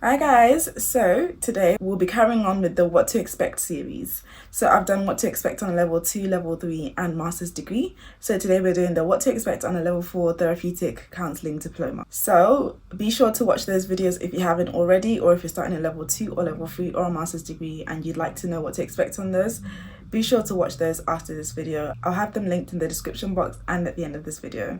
Hi guys, so today we'll be carrying on with the What to Expect series. So I've done What to Expect on a level 2, level 3 and master's degree. So today we're doing the What to Expect on a level 4 Therapeutic Counselling Diploma. So be sure to watch those videos if you haven't already, or if you're starting a level 2 or level 3 or a master's degree and you'd like to know what to expect on those. Be sure to watch those after this video. I'll have them linked in the description box and at the end of this video.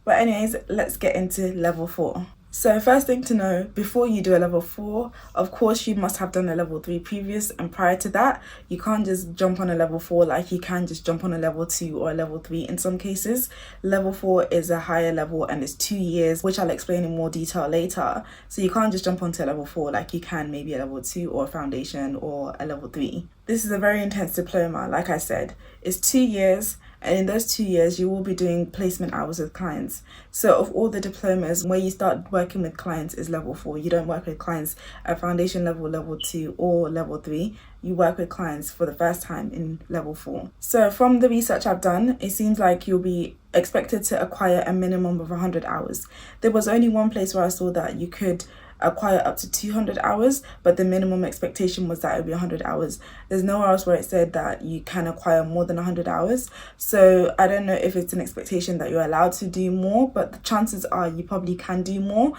But anyways, let's get into level 4. So first thing to know, before you do a level 4, of course you must have done a level 3 previous, and prior to that you can't just jump on a level 4 like you can just jump on a level 2 or a level 3 in some cases. Level 4 is a higher level and it's 2 years, which I'll explain in more detail later. So you can't just jump onto a level 4 like you can maybe a level 2 or a foundation or a level 3. This is a very intense diploma. Like I said, it's 2 years, and in those 2 years you will be doing placement hours with clients. So of all the diplomas, where you start working with clients is level 4. You don't work with clients at foundation level, level 2 or level 3. You work with clients for the first time in level 4. So from the research I've done, it seems like you'll be expected to acquire a minimum of 100 hours. There was only one place where I saw that you could acquire up to 200 hours, but the minimum expectation was that it would be 100 hours. There's nowhere else where it said that you can acquire more than 100 hours. So I don't know if it's an expectation that you're allowed to do more, but the chances are you probably can do more,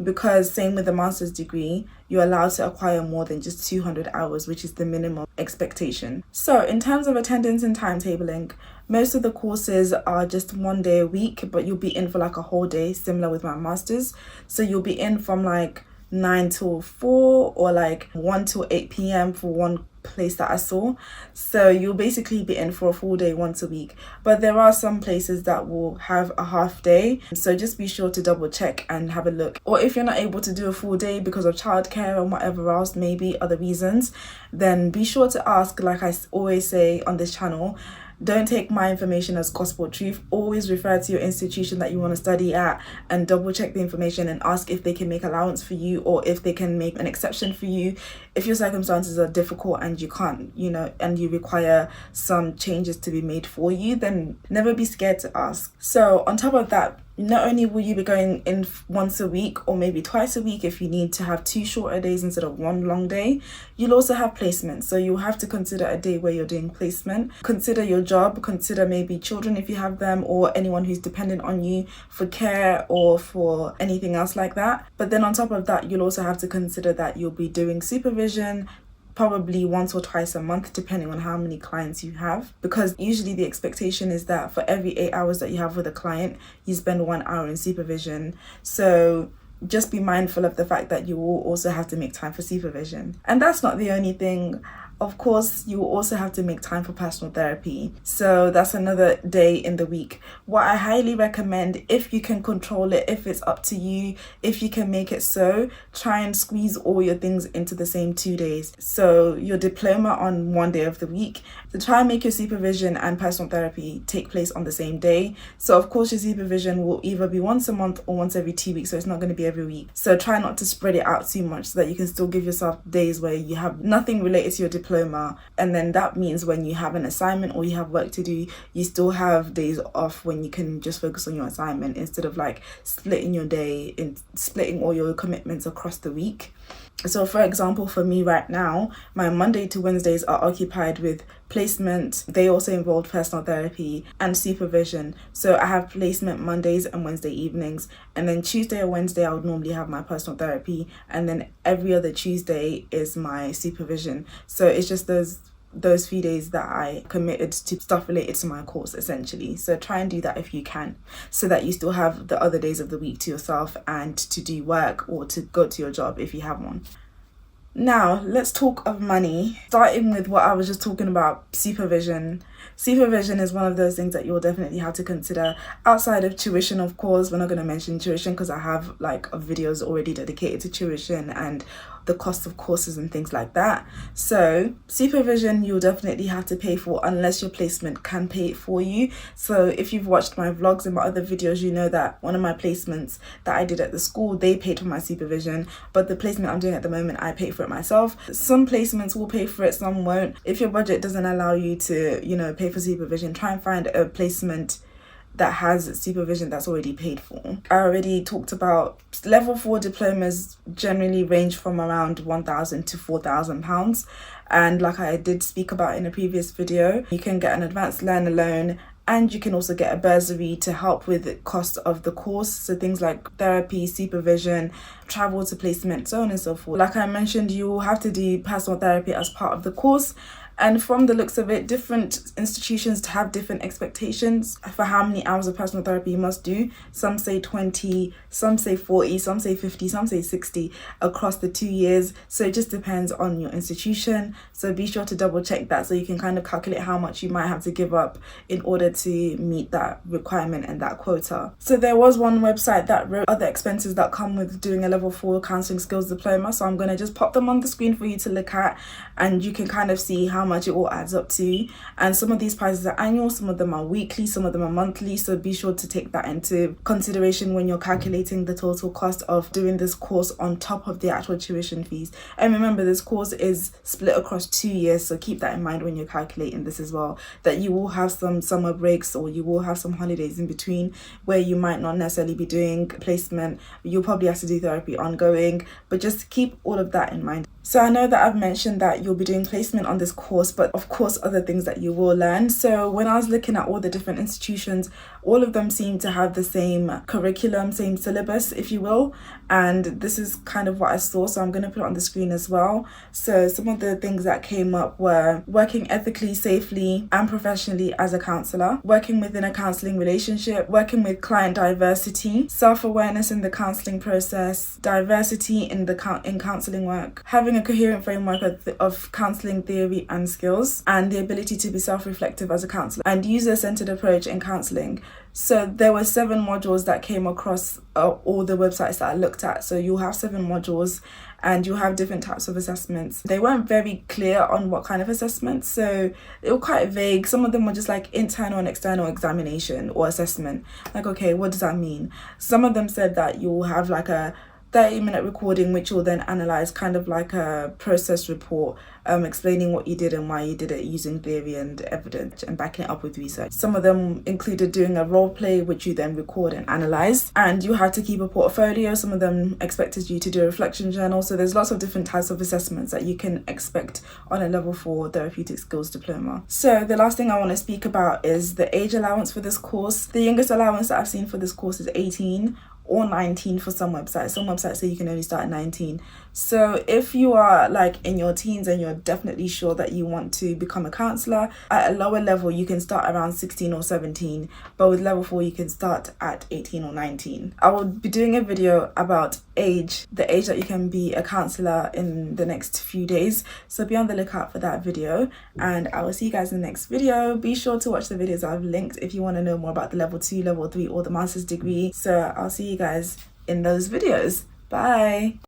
because same with the master's degree, you're allowed to acquire more than just 200 hours, which is the minimum expectation. So in terms of attendance and timetabling, most of the courses are just 1 day a week, but you'll be in for like a whole day, similar with my master's. So you'll be in from like 9 till 4 or like 1 till 8 p.m. for one place that I saw. So you'll basically be in for a full day once a week, but there are some places that will have a half day, so just be sure to double check and have a look. Or if you're not able to do a full day because of childcare or whatever else, maybe other reasons, then be sure to ask. Like I always say on this channel, don't take my information as gospel truth. Always refer to your institution that you want to study at and double check the information and ask if they can make allowance for you or if they can make an exception for you. If your circumstances are difficult and you can't, and you require some changes to be made for you, then never be scared to ask. So on top of that, not only will you be going in once a week or maybe twice a week if you need to have 2 shorter days instead of 1 long day, you'll also have placement. So you'll have to consider a day where you're doing placement. Consider your job, consider maybe children if you have them, or anyone who's dependent on you for care or for anything else like that. But then on top of that, you'll also have to consider that you'll be doing supervision, probably once or twice a month depending on how many clients you have, because usually the expectation is that for every 8 hours that you have with a client, you spend 1 hour in supervision. So just be mindful of the fact that you will also have to make time for supervision. And that's not the only thing. Of course, you will also have to make time for personal therapy. So that's another day in the week. What I highly recommend, if you can control it, if it's up to you, if you can make it so, try and squeeze all your things into the same 2 days. So your diploma on 1 day of the week. So try and make your supervision and personal therapy take place on the same day. So of course your supervision will either be once a month or once every 2 weeks. So it's not going to be every week. So try not to spread it out too much so that you can still give yourself days where you have nothing related to your diploma. And then that means when you have an assignment or you have work to do, you still have days off when you can just focus on your assignment instead of like splitting your day and splitting all your commitments across the week. So for example, for me right now, my Monday to Wednesdays are occupied with placement. They also involve personal therapy and supervision. So I have placement Mondays and Wednesday evenings, and then Tuesday or Wednesday I would normally have my personal therapy, and then every other Tuesday is my supervision. So it's just those few days that I committed to stuff related to my course essentially. So try and do that if you can, so that you still have the other days of the week to yourself and to do work or to go to your job if you have one. Now let's talk of money, starting with what I was just talking about, supervision. Supervision is one of those things that you'll definitely have to consider outside of tuition. Of course, we're not going to mention tuition because I have like videos already dedicated to tuition and the cost of courses and things like that. So supervision you'll definitely have to pay for unless your placement can pay it for you. So if you've watched my vlogs and my other videos, you know that one of my placements that I did at the school, they paid for my supervision, but the placement I'm doing at the moment, I pay for it myself. Some placements will pay for it, some won't. If your budget doesn't allow you to, pay for supervision, try and find a placement that has supervision that's already paid for. I already talked about level 4 diplomas generally range from around £1,000 to £4,000, and like I did speak about in a previous video, you can get an advanced learner loan, and you can also get a bursary to help with the cost of the course. So things like therapy, supervision, travel to placement, so on and so forth. Like I mentioned, you will have to do personal therapy as part of the course. And from the looks of it, different institutions have different expectations for how many hours of personal therapy you must do. Some say 20, some say 40, some say 50, some say 60 across the 2 years. So it just depends on your institution. So be sure to double check that so you can kind of calculate how much you might have to give up in order to meet that requirement and that quota. So there was one website that wrote other expenses that come with doing a level 4 counselling skills diploma. So I'm going to just pop them on the screen for you to look at, and you can kind of see how much it all adds up to. And some of these prices are annual, some of them are weekly, some of them are monthly, so be sure to take that into consideration when you're calculating the total cost of doing this course on top of the actual tuition fees. And remember, this course is split across 2 years, so keep that in mind when you're calculating this as well, that you will have some summer breaks or you will have some holidays in between where you might not necessarily be doing placement. You'll probably have to do therapy ongoing, but just keep all of that in mind. So I know that I've mentioned that you'll be doing placement on this course, but of course other things that you will learn. So when I was looking at all the different institutions, all of them seem to have the same curriculum, same syllabus, if you will. And this is kind of what I saw, so I'm going to put it on the screen as well. So some of the things that came up were working ethically, safely and professionally as a counsellor, working within a counselling relationship, working with client diversity, self-awareness in the counselling process, diversity in counselling work, having a coherent framework of counselling theory and skills, and the ability to be self-reflective as a counsellor, and user-centered approach in counselling. So there were 7 modules that came across all the websites that I looked at. So you'll have 7 modules and you'll have different types of assessments. They weren't very clear on what kind of assessments, so they were quite vague. Some of them were just like internal and external examination or assessment. Like, okay, what does that mean? Some of them said that you'll have like a 30-minute recording which will then analyze, kind of like a process report, explaining what you did and why you did it using theory and evidence and backing it up with research. Some of them included doing a role play which you then record and analyze, and you had to keep a portfolio. Some of them expected you to do a reflection journal. So there's lots of different types of assessments that you can expect on a level 4 therapeutic skills diploma. So the last thing I want to speak about is the age allowance for this course. The youngest allowance that I've seen for this course is 18 or 19 for some websites. Some websites say you can only start at 19. So if you are like in your teens and you're definitely sure that you want to become a counsellor, at a lower level you can start around 16 or 17, but with level 4 you can start at 18 or 19. I will be doing a video about the age that you can be a counsellor in the next few days, so be on the lookout for that video, and I will see you guys in the next video. Be sure to watch the videos I've linked if you want to know more about the level 2, level 3 or the master's degree. So I'll see you guys in those videos. Bye.